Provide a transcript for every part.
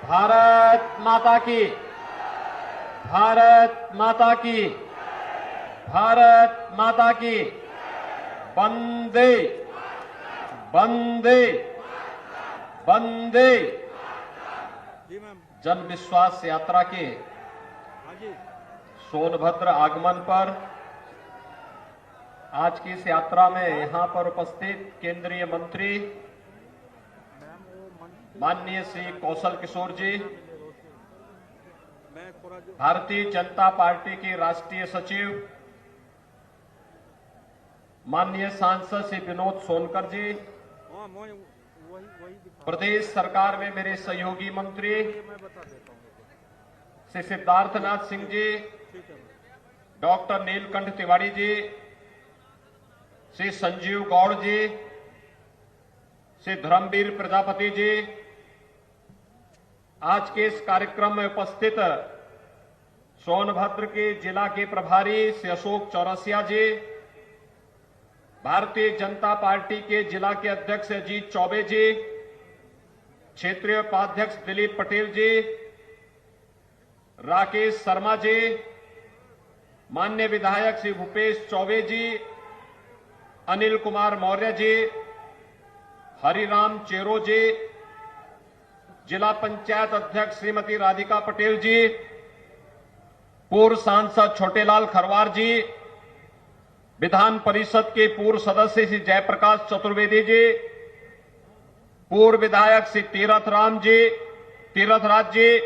भारत माता की, भारत माता की, भारत माता की। वंदे वंदे वंदे। जन विश्वास यात्रा के सोनभद्र आगमन पर आज की इस यात्रा में यहां पर उपस्थित केंद्रीय मंत्री माननीय श्री कौशल किशोर जी, भारतीय जनता पार्टी के राष्ट्रीय सचिव माननीय सांसद श्री विनोद सोनकर जी, प्रदेश सरकार में मेरे सहयोगी मंत्री श्री सिद्धार्थनाथ सिंह जी, डॉक्टर नीलकंठ तिवारी जी, श्री संजीव गौड़ जी, श्री धर्मवीर प्रजापति जी, आज के इस कार्यक्रम में उपस्थित सोनभद्र के जिला के प्रभारी श्री अशोक चौरसिया जी, भारतीय जनता पार्टी के जिला के अध्यक्ष अजीत चौबे जी, क्षेत्रीय उपाध्यक्ष दिलीप पटेल जी, राकेश शर्मा जी, माननीय विधायक श्री भूपेश चौबे जी, अनिल कुमार मौर्य जी, हरिराम चेरो जी, जिला पंचायत अध्यक्ष श्रीमती राधिका पटेल जी, पूर्व सांसद छोटेलाल खरवार जी, विधान परिषद के पूर्व सदस्य श्री जयप्रकाश चतुर्वेदी जी, पूर्व विधायक श्री तीरथराज जी,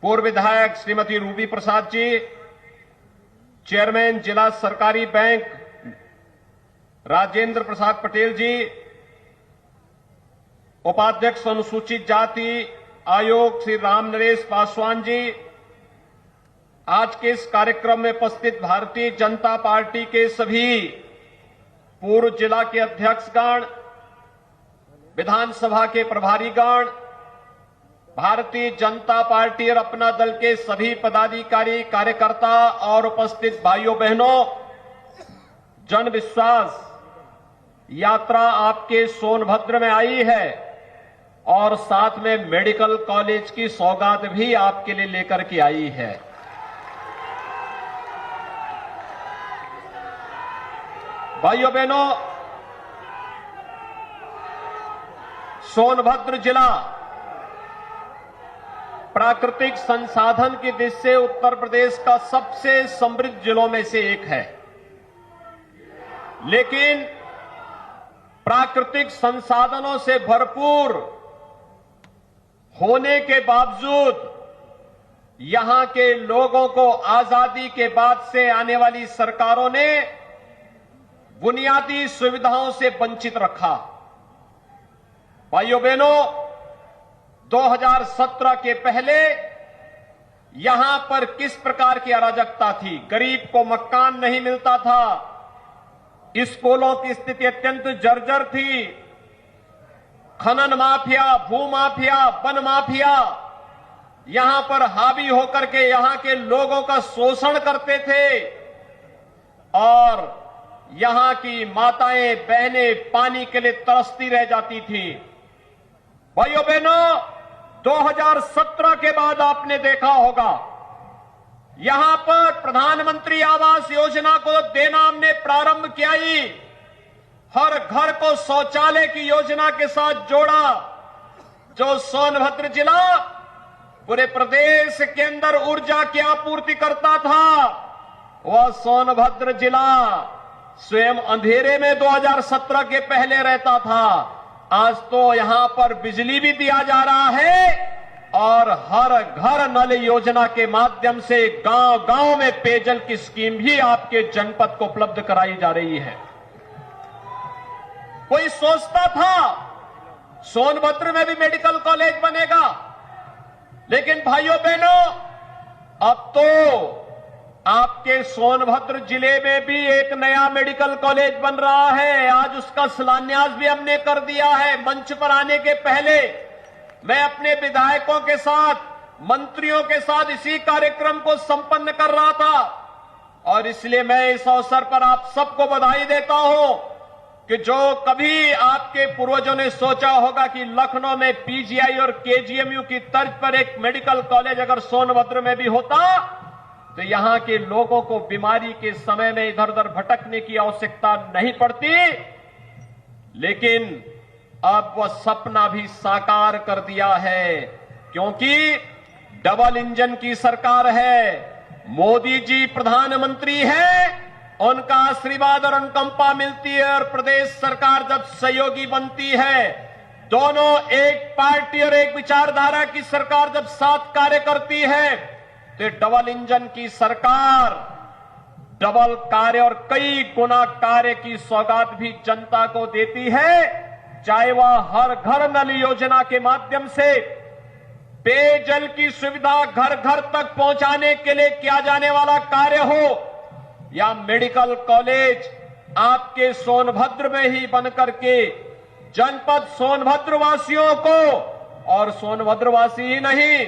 पूर्व विधायक श्रीमती रूबी प्रसाद जी, चेयरमैन जिला सरकारी बैंक राजेंद्र प्रसाद पटेल जी, उपाध्यक्ष अनुसूचित जाति आयोग श्री राम नरेश पासवान जी, आज के इस कार्यक्रम में उपस्थित भारतीय जनता पार्टी के सभी पूर्व जिला के अध्यक्षगण, विधानसभा के प्रभारीगण, भारतीय जनता पार्टी और अपना दल के सभी पदाधिकारी कार्यकर्ता और उपस्थित भाइयों बहनों, जन विश्वास यात्रा आपके सोनभद्र में आई है और साथ में मेडिकल कॉलेज की सौगात भी आपके लिए लेकर के आई है। भाइयों बहनों, सोनभद्र जिला प्राकृतिक संसाधन की दृष्टि से उत्तर प्रदेश का सबसे समृद्ध जिलों में से एक है, लेकिन प्राकृतिक संसाधनों से भरपूर होने के बावजूद यहां के लोगों को आजादी के बाद से आने वाली सरकारों ने बुनियादी सुविधाओं से वंचित रखा। भाइयों बहनों, 2017 के पहले यहां पर किस प्रकार की अराजकता थी? गरीब को मकान नहीं मिलता था, स्कूलों की स्थिति अत्यंत जर्जर थी, खनन माफिया, भू माफिया, वन माफिया यहां पर हावी होकर के यहां के लोगों का शोषण करते थे और यहां की माताएं बहनें पानी के लिए तरसती रह जाती थी। भाइयों बहनों, 2017 के बाद आपने देखा होगा यहां पर प्रधानमंत्री आवास योजना को देना हमने प्रारंभ किया ही, हर घर को शौचालय की योजना के साथ जोड़ा। जो सोनभद्र जिला पूरे प्रदेश के अंदर ऊर्जा की आपूर्ति करता था, वह सोनभद्र जिला स्वयं अंधेरे में 2017 के पहले रहता था। आज तो यहां पर बिजली भी दिया जा रहा है और हर घर नल योजना के माध्यम से गांव-गांव में पेयजल की स्कीम भी आपके जनपद को उपलब्ध कराई जा रही है। कोई सोचता था सोनभद्र में भी मेडिकल कॉलेज बनेगा, लेकिन भाइयों बहनों, अब तो आपके सोनभद्र जिले में भी एक नया मेडिकल कॉलेज बन रहा है। आज उसका शिलान्यास भी हमने कर दिया है। मंच पर आने के पहले मैं अपने विधायकों के साथ, मंत्रियों के साथ इसी कार्यक्रम को संपन्न कर रहा था और इसलिए मैं इस अवसर पर आप सबको बधाई देता हूं कि जो कभी आपके पूर्वजों ने सोचा होगा कि लखनऊ में पीजीआई और केजीएमयू की तर्ज पर एक मेडिकल कॉलेज अगर सोनभद्र में भी होता तो यहां के लोगों को बीमारी के समय में इधर उधर भटकने की आवश्यकता नहीं पड़ती। लेकिन अब वह सपना भी साकार कर दिया है, क्योंकि डबल इंजन की सरकार है, मोदी जी प्रधानमंत्री है, उनका आशीर्वाद और अनुकंपा मिलती है और प्रदेश सरकार जब सहयोगी बनती है, दोनों एक पार्टी और एक विचारधारा की सरकार जब साथ कार्य करती है तो डबल इंजन की सरकार डबल कार्य और कई गुना कार्य की सौगात भी जनता को देती है। चाहे वह हर घर नल योजना के माध्यम से पेयजल की सुविधा घर घर तक पहुंचाने के लिए किया जाने वाला कार्य हो, या मेडिकल कॉलेज आपके सोनभद्र में ही बनकर के जनपद सोनभद्र वासियों को, और सोनभद्र वासी ही नहीं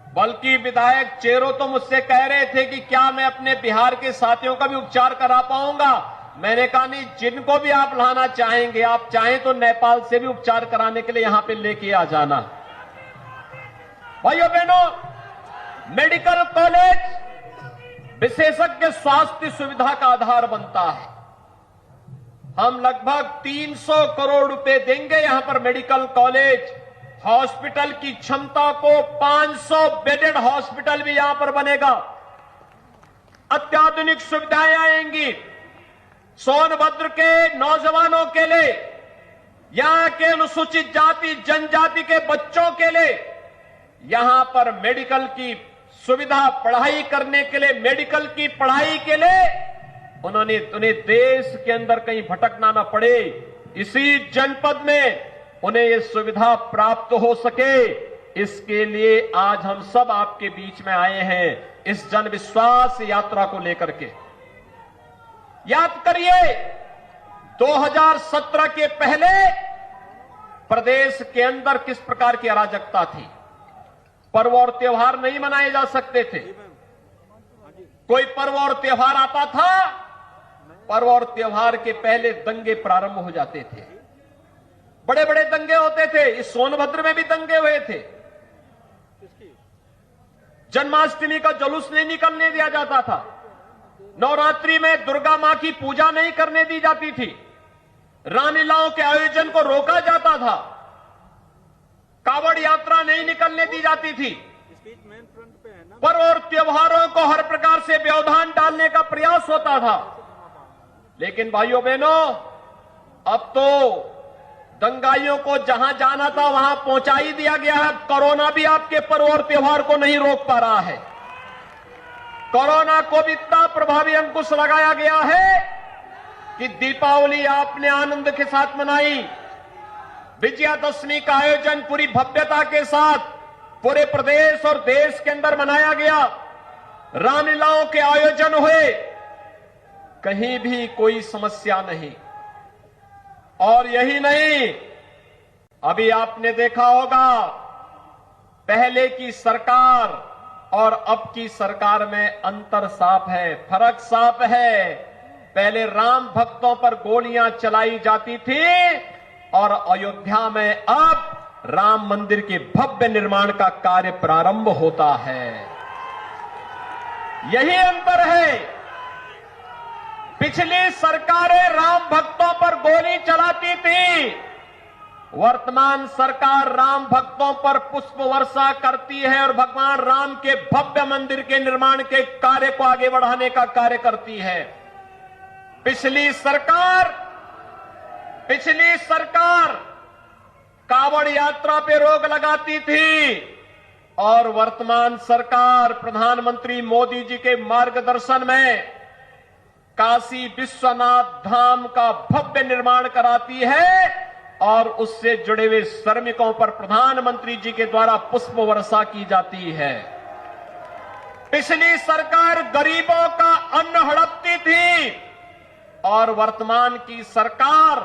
बल्कि विधायक चेरो तो मुझसे कह रहे थे कि क्या मैं अपने बिहार के साथियों का भी उपचार करा पाऊंगा। मैंने कहा नहीं, जिनको भी आप लाना चाहेंगे, आप चाहें तो नेपाल से भी उपचार कराने के लिए यहां पे लेके आ जाना। भाइयों बहनों, मेडिकल कॉलेज विशेषज्ञ स्वास्थ्य सुविधा का आधार बनता है। हम लगभग 300 करोड़ रुपए देंगे यहां पर मेडिकल कॉलेज, हॉस्पिटल की क्षमता को 500 बेडेड हॉस्पिटल भी यहां पर बनेगा, अत्याधुनिक सुविधाएं आएंगी सोनभद्र के नौजवानों के लिए, यहां के अनुसूचित जाति जनजाति के बच्चों के लिए यहां पर मेडिकल की सुविधा, पढ़ाई करने के लिए, मेडिकल की पढ़ाई के लिए उन्हें देश के अंदर कहीं भटकना न पड़े, इसी जनपद में उन्हें ये सुविधा प्राप्त हो सके। इसके लिए आज हम सब आपके बीच में आए हैं इस जन विश्वास यात्रा को लेकर के। याद करिए 2017 के पहले प्रदेश के अंदर किस प्रकार की अराजकता थी। पर्व और त्योहार नहीं मनाए जा सकते थे। कोई पर्व और त्योहार आता था, पर्व और त्योहार के पहले दंगे प्रारंभ हो जाते थे, बड़े बड़े दंगे होते थे। इस सोनभद्र में भी दंगे हुए थे। जन्माष्टमी का जुलूस नहीं निकलने दिया जाता था, नवरात्रि में दुर्गा मां की पूजा नहीं करने दी जाती थी, रामलीलाओं के आयोजन को रोका जाता था, कावड़ यात्रा नहीं निकलने दी जाती थी। पर्व और त्योहारों को हर प्रकार से व्यवधान डालने का प्रयास होता था। लेकिन भाइयों बहनों, अब तो दंगाइयों को जहां जाना था वहां पहुंचा ही दिया गया है। कोरोना भी आपके पर्व और त्योहार को नहीं रोक पा रहा है। कोरोना को भी इतना प्रभावी अंकुश लगाया गया है कि दीपावली आपने आनंद के साथ मनाई, विजयादशमी का आयोजन पूरी भव्यता के साथ पूरे प्रदेश और देश के अंदर मनाया गया, रामलीलाओं के आयोजन हुए, कहीं भी कोई समस्या नहीं। और यही नहीं, अभी आपने देखा होगा पहले की सरकार और अब की सरकार में अंतर साफ है, फर्क साफ है। पहले राम भक्तों पर गोलियां चलाई जाती थी और अयोध्या में अब राम मंदिर के भव्य निर्माण का कार्य प्रारंभ होता है। यही अंतर है। पिछली सरकारें राम भक्तों पर गोली चलाती थी, वर्तमान सरकार राम भक्तों पर पुष्प वर्षा करती है और भगवान राम के भव्य मंदिर के निर्माण के कार्य को आगे बढ़ाने का कार्य करती है। पिछली सरकार कावड़ यात्रा पे रोक लगाती थी और वर्तमान सरकार प्रधानमंत्री मोदी जी के मार्गदर्शन में काशी विश्वनाथ धाम का भव्य निर्माण कराती है और उससे जुड़े हुए श्रमिकों पर प्रधानमंत्री जी के द्वारा पुष्प वर्षा की जाती है। पिछली सरकार गरीबों का अन्न हड़पती थी और वर्तमान की सरकार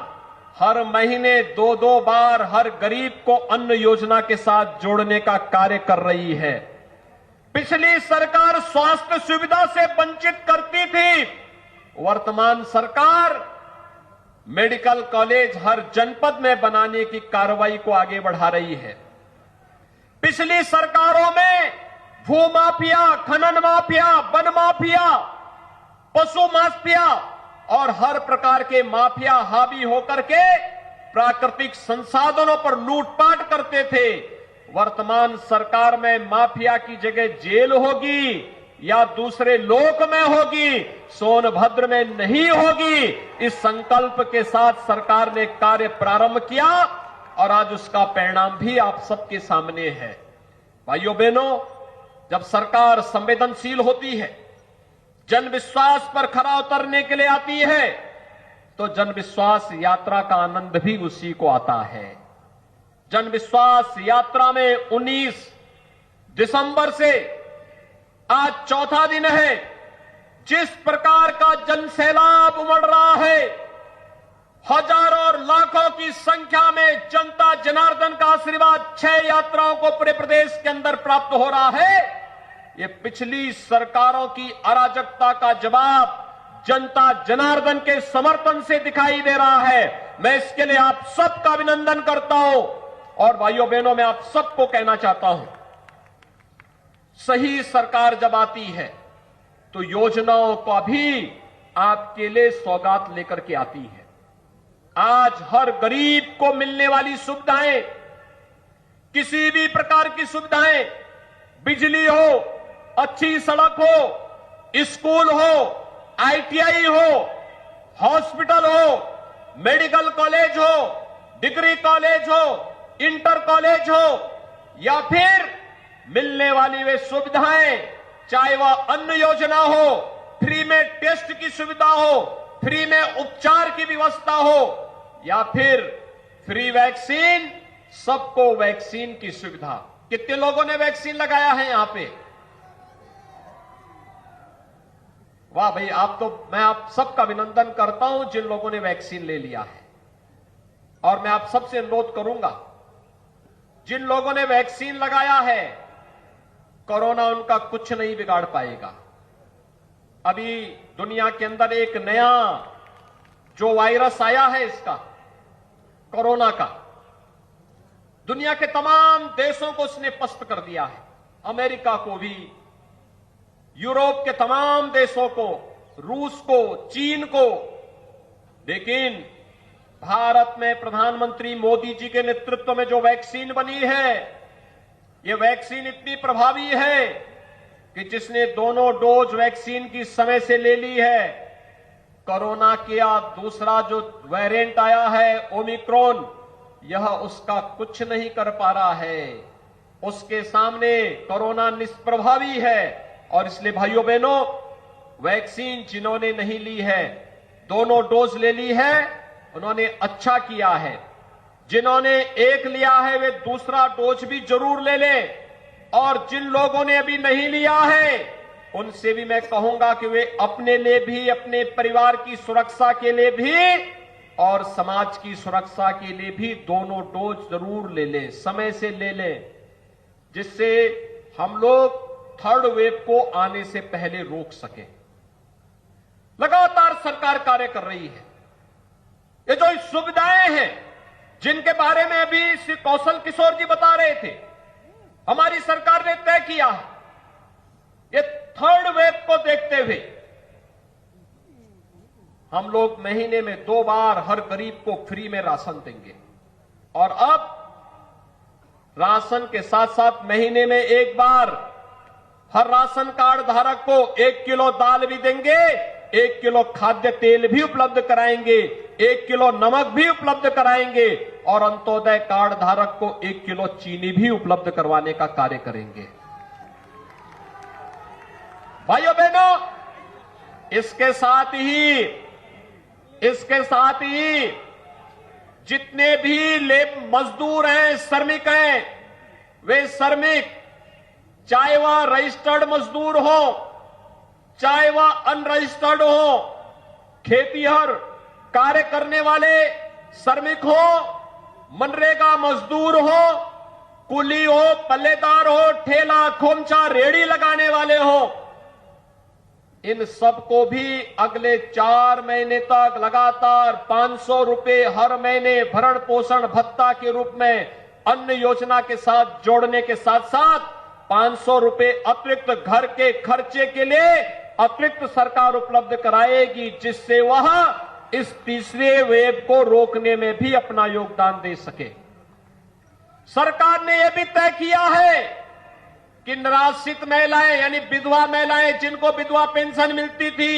हर महीने 2-2 बार हर गरीब को अन्न योजना के साथ जोड़ने का कार्य कर रही है। पिछली सरकार स्वास्थ्य सुविधा से वंचित करती थी, वर्तमान सरकार मेडिकल कॉलेज हर जनपद में बनाने की कार्रवाई को आगे बढ़ा रही है। पिछली सरकारों में भू माफिया, खनन माफिया, वन माफिया, पशु माफिया और हर प्रकार के माफिया हावी होकर के प्राकृतिक संसाधनों पर लूटपाट करते थे। वर्तमान सरकार में माफिया की जगह जेल होगी या दूसरे लोक में होगी, सोनभद्र में नहीं होगी। इस संकल्प के साथ सरकार ने कार्य प्रारंभ किया और आज उसका परिणाम भी आप सबके सामने है। भाइयों बहनों, जब सरकार संवेदनशील होती है, जन विश्वास पर खरा उतरने के लिए आती है, तो जन विश्वास यात्रा का आनंद भी उसी को आता है। जन विश्वास यात्रा में 19 दिसंबर से आज चौथा दिन है। जिस प्रकार का जन सैलाब उमड़ रहा है, हजारों और लाखों की संख्या में जनता जनार्दन का आशीर्वाद 6 यात्राओं को पूरे प्रदेश के अंदर प्राप्त हो रहा है। ये पिछली सरकारों की अराजकता का जवाब जनता जनार्दन के समर्थन से दिखाई दे रहा है। मैं इसके लिए आप सबका अभिनंदन करता हूं और भाइयों बहनों, मैं आप सबको कहना चाहता हूं, सही सरकार जब आती है तो योजनाओं का भी आपके लिए सौगात लेकर के आती है। आज हर गरीब को मिलने वाली सुविधाएं, किसी भी प्रकार की सुविधाएं, बिजली हो, अच्छी सड़क हो, स्कूल हो, आईटीआई हो, हॉस्पिटल हो, मेडिकल कॉलेज हो, डिग्री कॉलेज हो, इंटर कॉलेज हो, या फिर मिलने वाली वे सुविधाएं, चाहे वह अन्न योजना हो, फ्री में टेस्ट की सुविधा हो, फ्री में उपचार की व्यवस्था हो, या फिर फ्री वैक्सीन, सबको वैक्सीन की सुविधा। कितने लोगों ने वैक्सीन लगाया है यहां पे? वाह भाई, मैं आप सबका अभिनंदन करता हूं जिन लोगों ने वैक्सीन ले लिया है। और मैं आप सबसे अनुरोध करूंगा, जिन लोगों ने वैक्सीन लगाया है, कोरोना उनका कुछ नहीं बिगाड़ पाएगा। अभी दुनिया के अंदर एक नया जो वायरस आया है, इसका कोरोना का, दुनिया के तमाम देशों को उसने पस्त कर दिया है। अमेरिका को भी, यूरोप के तमाम देशों को, रूस को, चीन को। लेकिन भारत में प्रधानमंत्री मोदी जी के नेतृत्व में जो वैक्सीन बनी है, ये वैक्सीन इतनी प्रभावी है कि जिसने दोनों डोज वैक्सीन की समय से ले ली है, कोरोना का दूसरा जो वेरिएंट आया है ओमिक्रॉन, यह उसका कुछ नहीं कर पा रहा है। उसके सामने कोरोना निष्प्रभावी है। और इसलिए भाइयों बहनों, वैक्सीन जिन्होंने नहीं ली है, दोनों डोज ले ली है, उन्होंने अच्छा किया है। जिन्होंने एक लिया है वे दूसरा डोज भी जरूर ले लें। और जिन लोगों ने अभी नहीं लिया है, उनसे भी मैं कहूंगा कि वे अपने लिए भी, अपने परिवार की सुरक्षा के लिए भी और समाज की सुरक्षा के लिए भी दोनों डोज जरूर ले लें, समय से ले लें, जिससे हम लोग थर्ड वेव को आने से पहले रोक सके। लगातार सरकार कार्य कर रही है। ये जो सुविधाएं हैं जिनके बारे में अभी श्री कौशल किशोर जी बता रहे थे, हमारी सरकार ने तय किया है, ये थर्ड वेव को देखते हुए हम लोग महीने में 2 बार हर गरीब को फ्री में राशन देंगे। और अब राशन के साथ साथ महीने में 1 बार हर राशन कार्ड धारक को 1 किलो दाल भी देंगे, 1 किलो खाद्य तेल भी उपलब्ध कराएंगे, 1 किलो नमक भी उपलब्ध कराएंगे और अंत्योदय कार्ड धारक को 1 किलो चीनी भी उपलब्ध करवाने का कार्य करेंगे। भाइयों बहनों, इसके साथ ही जितने भी मजदूर हैं, श्रमिक हैं, वे श्रमिक, चाहे वह रजिस्टर्ड मजदूर हो, चाहे वह अनरजिस्टर्ड हो, खेतीहर कार्य करने वाले श्रमिक हो, मनरेगा मजदूर हो, कुली हो, पल्लेदार हो, ठेला खोमचा रेड़ी लगाने वाले हो, इन सबको भी अगले 4 महीने तक लगातार 500 रुपए हर महीने भरण पोषण भत्ता के रूप में अन्य योजना के साथ जोड़ने के साथ साथ 500 रुपए अतिरिक्त घर के खर्चे के लिए अतिरिक्त सरकार उपलब्ध कराएगी, जिससे वह इस तीसरे वेव को रोकने में भी अपना योगदान दे सके। सरकार ने यह भी तय किया है कि निराश्रित महिलाएं यानी विधवा महिलाएं जिनको विधवा पेंशन मिलती थी,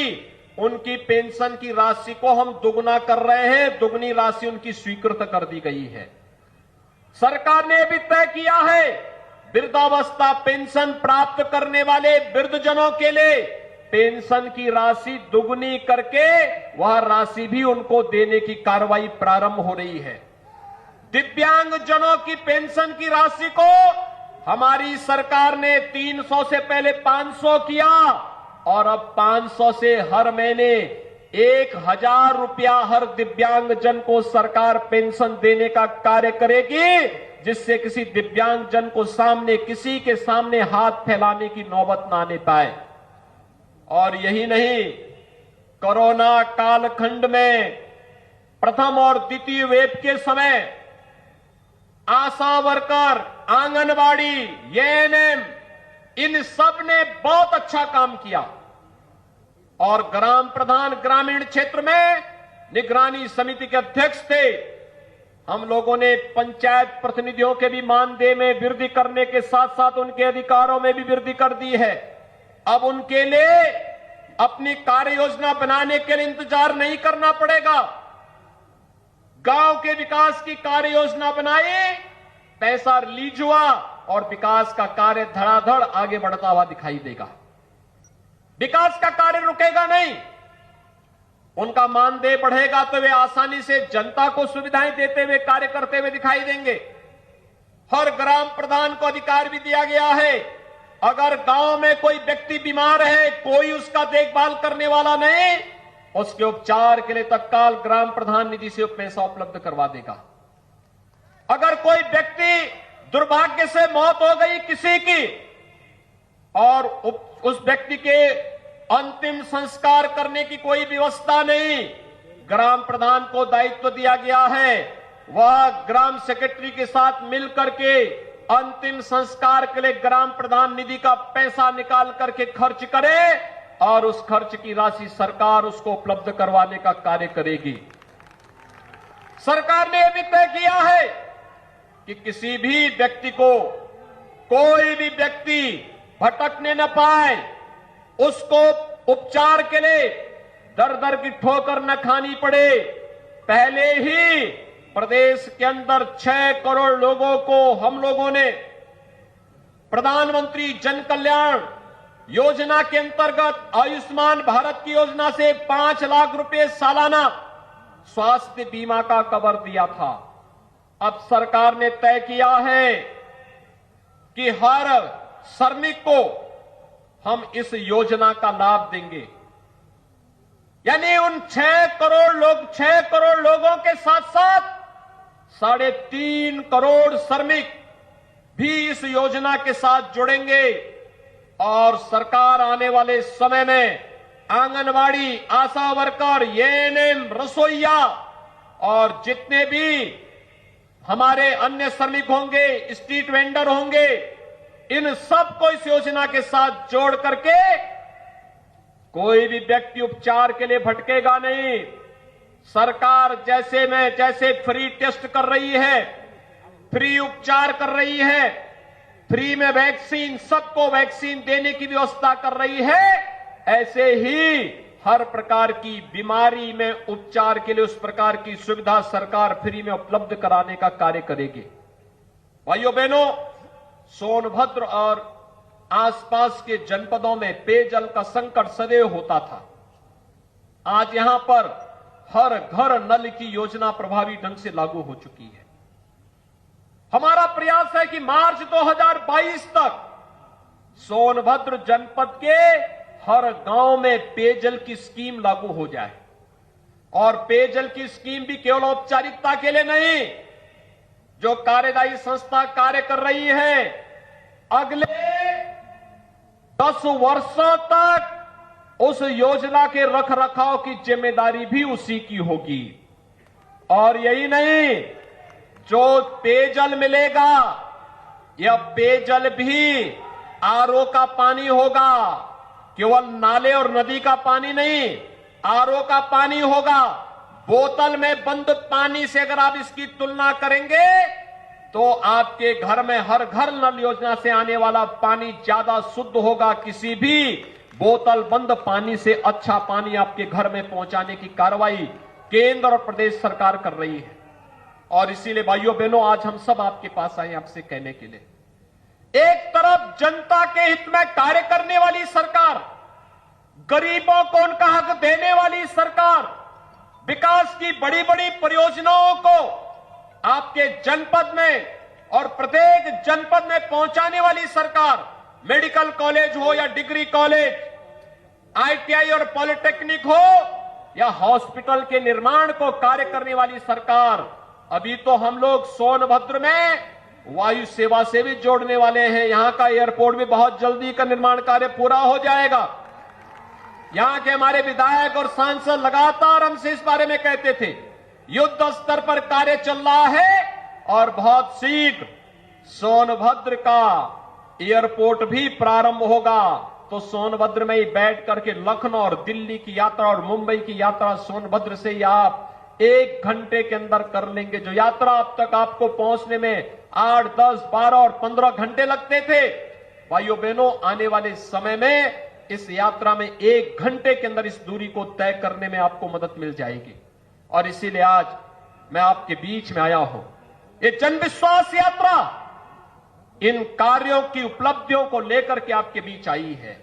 उनकी पेंशन की राशि को हम दुगना कर रहे हैं, दुगनी राशि उनकी स्वीकृत कर दी गई है। सरकार ने यह भी तय किया है वृद्धावस्था पेंशन प्राप्त करने वाले वृद्धजनों के लिए पेंशन की राशि दुगनी करके वह राशि भी उनको देने की कार्रवाई प्रारंभ हो रही है। दिव्यांगजनों की पेंशन की राशि को हमारी सरकार ने 300 से पहले 500 किया और अब 500 से हर महीने 1000 रुपया हर दिव्यांगजन को सरकार पेंशन देने का कार्य करेगी, जिससे किसी दिव्यांगजन को किसी के सामने हाथ फैलाने की नौबत ना आने पाए। और यही नहीं, कोरोना कालखंड में प्रथम और द्वितीय वेव के समय आशा वर्कर, आंगनबाड़ी, एएनएम इन सब ने बहुत अच्छा काम किया और ग्राम प्रधान ग्रामीण क्षेत्र में निगरानी समिति के अध्यक्ष थे। हम लोगों ने पंचायत प्रतिनिधियों के भी मानदेय में वृद्धि करने के साथ साथ उनके अधिकारों में भी वृद्धि कर दी है। अब उनके लिए अपनी कार्य योजना बनाने के लिए इंतजार नहीं करना पड़ेगा। गांव के विकास की कार्य योजना बनाई, पैसा रिलीज हुआ और विकास का कार्य धड़ाधड़ आगे बढ़ता हुआ दिखाई देगा। विकास का कार्य रुकेगा नहीं, उनका मानदेय बढ़ेगा तो वे आसानी से जनता को सुविधाएं देते हुए कार्य करते हुए दिखाई देंगे। हर ग्राम प्रधान को अधिकार भी दिया गया है, अगर गांव में कोई व्यक्ति बीमार है, कोई उसका देखभाल करने वाला नहीं, उसके उपचार के लिए तत्काल ग्राम प्रधान निधि से पैसा उपलब्ध करवा देगा। अगर कोई व्यक्ति दुर्भाग्य से मौत हो गई किसी की और उस व्यक्ति के अंतिम संस्कार करने की कोई व्यवस्था नहीं, ग्राम प्रधान को दायित्व दिया गया है, वह ग्राम सेक्रेटरी के साथ मिलकर के अंतिम संस्कार के लिए ग्राम प्रधान निधि का पैसा निकाल करके खर्च करे और उस खर्च की राशि सरकार उसको उपलब्ध करवाने का कार्य करेगी। सरकार ने यह भी तय किया है कि किसी भी व्यक्ति को, कोई भी व्यक्ति भटकने न पाए, उसको उपचार के लिए दर दर की ठोकर न खानी पड़े। पहले ही प्रदेश के अंदर 6 करोड़ लोगों को हम लोगों ने प्रधानमंत्री जन कल्याण योजना के अंतर्गत आयुष्मान भारत की योजना से 5 लाख रुपए सालाना स्वास्थ्य बीमा का कवर दिया था। अब सरकार ने तय किया है कि हर श्रमिक को हम इस योजना का लाभ देंगे, यानी उन 6 करोड़ लोगों के साथ साथ 3.5 करोड़ श्रमिक भी इस योजना के साथ जुड़ेंगे और सरकार आने वाले समय में आंगनवाड़ी, आशा वर्कर, एएनएम, रसोइया और जितने भी हमारे अन्य श्रमिक होंगे, स्ट्रीट वेंडर होंगे, इन सबको इस योजना के साथ जोड़ करके कोई भी व्यक्ति उपचार के लिए भटकेगा नहीं। सरकार जैसे फ्री टेस्ट कर रही है, फ्री उपचार कर रही है, फ्री में वैक्सीन, सबको वैक्सीन देने की व्यवस्था कर रही है, ऐसे ही हर प्रकार की बीमारी में उपचार के लिए उस प्रकार की सुविधा सरकार फ्री में उपलब्ध कराने का कार्य करेगी। भाइयों बहनों, सोनभद्र और आसपास के जनपदों में पेयजल का संकट सदैव होता था। आज यहां पर हर घर नल की योजना प्रभावी ढंग से लागू हो चुकी है। हमारा प्रयास है कि मार्च 2022 तक सोनभद्र जनपद के हर गांव में पेयजल की स्कीम लागू हो जाए और पेयजल की स्कीम भी केवल औपचारिकता के लिए नहीं, जो कार्यदायी संस्था कार्य कर रही है, अगले 10 वर्षों तक उस योजना के रखरखाव की जिम्मेदारी भी उसी की होगी। और यही नहीं, जो पेयजल मिलेगा यह पेयजल भी आरओ का पानी होगा, केवल नाले और नदी का पानी नहीं, आरओ का पानी होगा। बोतल में बंद पानी से अगर आप इसकी तुलना करेंगे तो आपके घर में हर घर नल योजना से आने वाला पानी ज्यादा शुद्ध होगा। किसी भी बोतल बंद पानी से अच्छा पानी आपके घर में पहुंचाने की कार्रवाई केंद्र और प्रदेश सरकार कर रही है। और इसीलिए भाइयों बहनों, आज हम सब आपके पास आए आपसे कहने के लिए, एक तरफ जनता के हित में कार्य करने वाली सरकार, गरीबों को उनका हक देने वाली सरकार, विकास की बड़ी बड़ी परियोजनाओं को आपके जनपद में और प्रत्येक जनपद में पहुंचाने वाली सरकार, मेडिकल कॉलेज हो या डिग्री कॉलेज, आईटीआई और पॉलिटेक्निक हो या हॉस्पिटल के निर्माण को कार्य करने वाली सरकार। अभी तो हम लोग सोनभद्र में वायु सेवा से भी जोड़ने वाले हैं। यहां का एयरपोर्ट भी बहुत जल्दी का निर्माण कार्य पूरा हो जाएगा। यहां के हमारे विधायक और सांसद लगातार हमसे इस बारे में कहते थे, युद्ध स्तर पर कार्य चल रहा है और बहुत शीघ्र सोनभद्र का एयरपोर्ट भी प्रारंभ होगा। तो सोनभद्र में ही बैठ करके लखनऊ और दिल्ली की यात्रा और मुंबई की यात्रा सोनभद्र से ही आप 1 घंटे के अंदर कर लेंगे। जो यात्रा अब तक आपको पहुंचने में 8, 10, 12 और 15 घंटे लगते थे, भाइयों बहनों, आने वाले समय में इस यात्रा में 1 घंटे के अंदर इस दूरी को तय करने में आपको मदद मिल जाएगी। और इसीलिए आज मैं आपके बीच में आया हूं। ये जन विश्वास यात्रा इन कार्यों की उपलब्धियों को लेकर के आपके बीच आई है।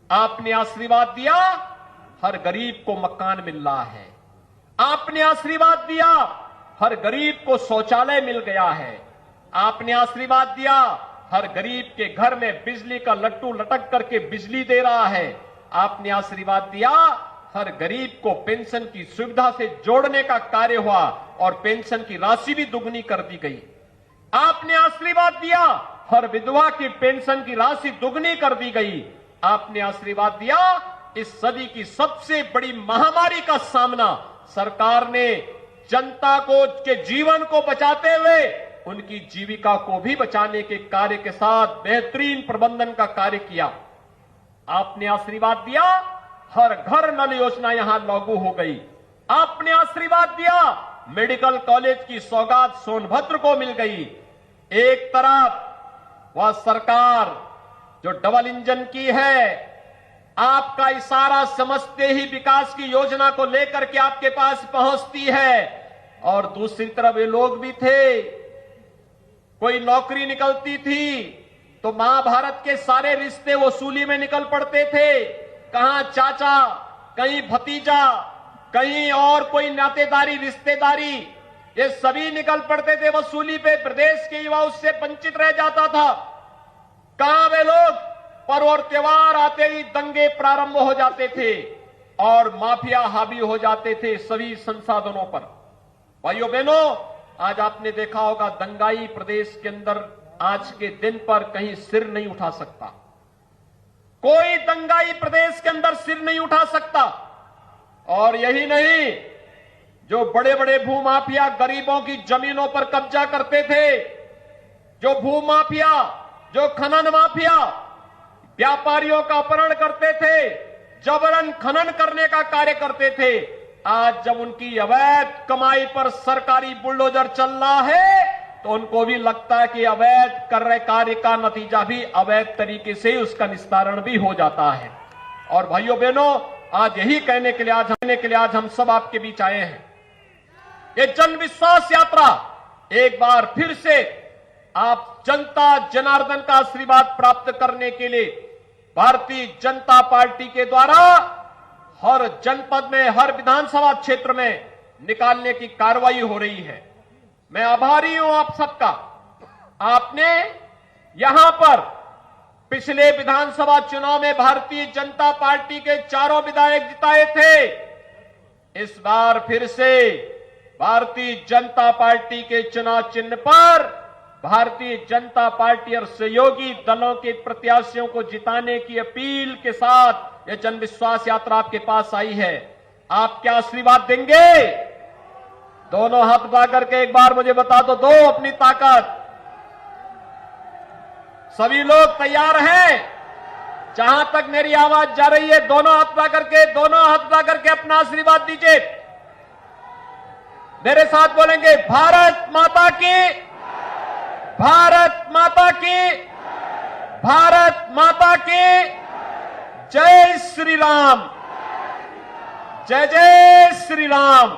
आपने आशीर्वाद दिया, हर गरीब को मकान मिल रहा है। आपने आशीर्वाद दिया, हर गरीब को शौचालय मिल गया है। आपने आशीर्वाद दिया, हर गरीब के घर में बिजली का लट्टू लटक करके बिजली दे रहा है। आपने आशीर्वाद दिया, हर गरीब को पेंशन की सुविधा से जोड़ने का कार्य हुआ और पेंशन की राशि भी दुगनी कर दी गई। आपने आशीर्वाद दिया, हर विधवा की पेंशन की राशि दुगनी कर दी गई। आपने आशीर्वाद दिया, इस सदी की सबसे बड़ी महामारी का सामना सरकार ने जनता को के जीवन को बचाते हुए उनकी जीविका को भी बचाने के कार्य के साथ बेहतरीन प्रबंधन का कार्य किया। आपने आशीर्वाद दिया, हर घर नल योजना यहां लागू हो गई। आपने आशीर्वाद दिया, मेडिकल कॉलेज की सौगात सोनभद्र को मिल गई। एक तरफ वह सरकार जो डबल इंजन की है, आपका इशारा समझते ही विकास की योजना को लेकर के आपके पास पहुंचती है। और दूसरी तरफ ये लोग भी थे, कोई नौकरी निकलती थी तो महाभारत के सारे रिश्ते वसूली में निकल पड़ते थे। कहां चाचा, कहीं भतीजा, कहीं और कोई नातेदारी रिश्तेदारी, ये सभी निकल पड़ते थे वसूली पे। प्रदेश के युवा उससे वंचित रह जाता था। कहां वे लोग? पर्व और त्योहार आते ही दंगे प्रारंभ हो जाते थे और माफिया हावी हो जाते थे सभी संसाधनों पर। भाइयों बहनों, आज आपने देखा होगा दंगाई प्रदेश के अंदर आज के दिन पर कहीं सिर नहीं उठा सकता। कोई दंगाई प्रदेश के अंदर सिर नहीं उठा सकता। और यही नहीं, जो बड़े बड़े भूमाफिया गरीबों की जमीनों पर कब्जा करते थे, जो भूमाफिया, जो खनन माफिया व्यापारियों का अपहरण करते थे, जबरन खनन करने का कार्य करते थे, आज जब उनकी अवैध कमाई पर सरकारी बुलडोजर चल रहा है तो उनको भी लगता है कि अवैध कर रहे कार्य का नतीजा भी अवैध तरीके से उसका निस्तारण भी हो जाता है। और भाइयों बहनों, आज यही कहने के लिए आज हम सब आपके बीच आए हैं। ये जन विश्वास यात्रा एक बार फिर से आप जनता जनार्दन का आशीर्वाद प्राप्त करने के लिए भारतीय जनता पार्टी के द्वारा हर जनपद में, हर विधानसभा क्षेत्र में निकालने की कार्रवाई हो रही है। मैं आभारी हूं आप सबका। आपने यहां पर पिछले विधानसभा चुनाव में भारतीय जनता पार्टी के 4 विधायक जिताए थे। इस बार फिर से भारतीय जनता पार्टी के चुनाव चिन्ह पर भारतीय जनता पार्टी और सहयोगी दलों के प्रत्याशियों को जिताने की अपील के साथ यह जन विश्वास यात्रा आपके पास आई है। आप क्या आशीर्वाद देंगे? दोनों हाथ उठा करके एक बार मुझे बता दो अपनी ताकत। सभी लोग तैयार हैं? जहां तक मेरी आवाज जा रही है, दोनों हाथ उठा करके अपना आशीर्वाद दीजिए। मेरे साथ बोलेंगे, भारत माता की, भारत माता की, भारत माता की, जय श्री राम, जय जय श्री राम।